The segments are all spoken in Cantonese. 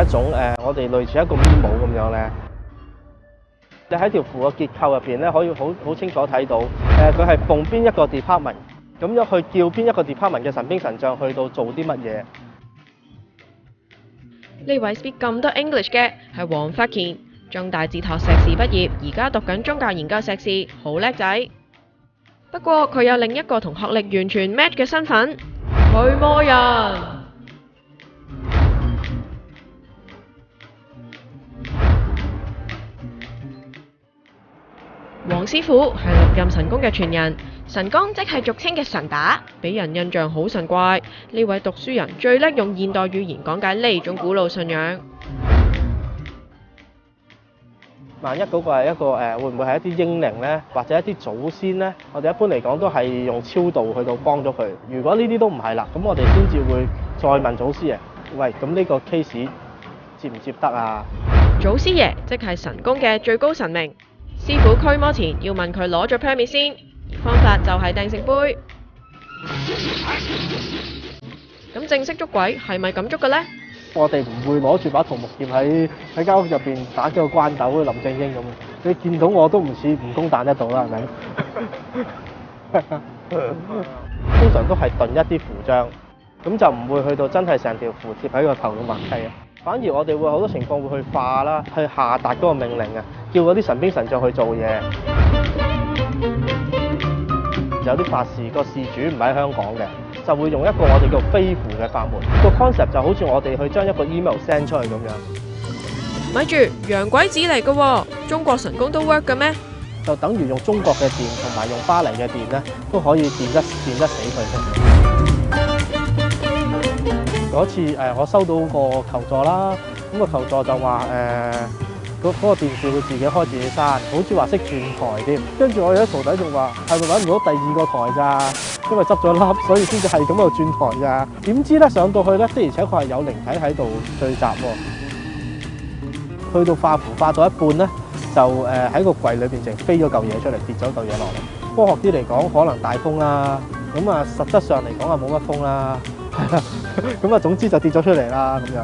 一種我哋類似一個 memo 咁樣咧。你喺條符嘅結構入邊咧，可以好清楚睇到佢係奉邊一個 department， 咁樣去叫邊一個 department 嘅神兵神將去到做啲乜嘢。呢位 speak 咁多 English 嘅係黃發健，中大哲學碩士畢業，而家讀緊宗教研究碩士，好叻仔。不過佢有另一個同學歷完全 match 嘅身份，驅魔人。黃師傅係歷任神功嘅傳人，神功即係俗稱嘅神打，俾人印象好神怪。呢位讀書人最叻用現代語言講解呢種古老信仰。萬一嗰個係一個會唔會係一啲英靈呢？或者一啲祖先呢？我哋一般嚟講都係用超度去到幫咗佢。如果呢啲都唔係啦，咁我哋先至會再問祖師爺：喂，咁呢個 case 接唔接得啊？祖師爺即係神功嘅最高神明，師傅驅魔前要問佢攞咗 permit 先，方法就係掟聖杯。咁正式捉鬼係咪咁捉嘅呢？我哋唔會攞住把桃木劍喺間屋入邊打幾個關斗，好似林正英咁。你見到我都唔似蜈蚣彈得到啦，係咪？通常都係燉一啲符章，咁就唔會去到真係成條符貼喺個頭度默契啊。反而我哋會好多情況會去化啦，去下達嗰個命令啊，叫嗰啲神兵神將去做嘢。有啲法事個事主唔喺香港嘅，就會用一個我哋叫飛符嘅法門。個 concept 就好似我哋去將一個 email send 出去咁樣。咪住，洋鬼子嚟嘅喎，中國神功都 work 嘅咩？就等於用中國嘅電同埋用巴黎嘅電咧，都可以電得死佢嘅。嗰次我收到個求助啦，咁個求助就話嗰個電視佢自己開自己閂，好似話識轉台添。跟住我有啲徒弟仲話係咪揾唔到第二個台咋？因為執咗笠，所以先至係咁喺度轉台咋。點知咧上到去咧，的而且確係有靈體喺度聚集喎。去到化符化到一半咧，就喺個櫃裏邊淨飛咗嚿嘢出嚟，跌咗嚿嘢落嚟。科學啲嚟講，可能大風啦。咁啊，實質上嚟講啊，冇乜風啦。係啦，咁啊，總之就跌咗出嚟啦，咁樣。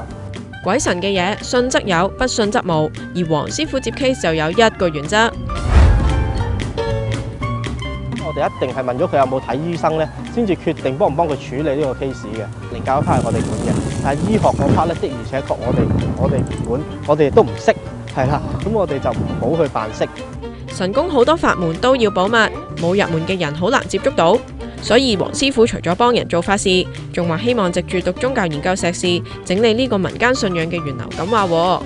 鬼神嘅嘢，信則有，不信則無。而黃師傅接 case 就有一個原則，我哋一定係問咗佢有冇睇醫生咧，先至決定幫唔幫佢處理呢個 case 嘅。靈教一 part 係我哋管嘅，但係醫學嗰 part 咧，的而且確我哋唔管，我哋亦都唔識，係啦，咁我哋就唔好去扮識。神功好多法門都要保密，冇入門嘅人好難接觸到。所以黃師傅除咗幫人做法事，仲話希望藉住讀宗教研究碩士，整理呢個民間信仰嘅源流咁話。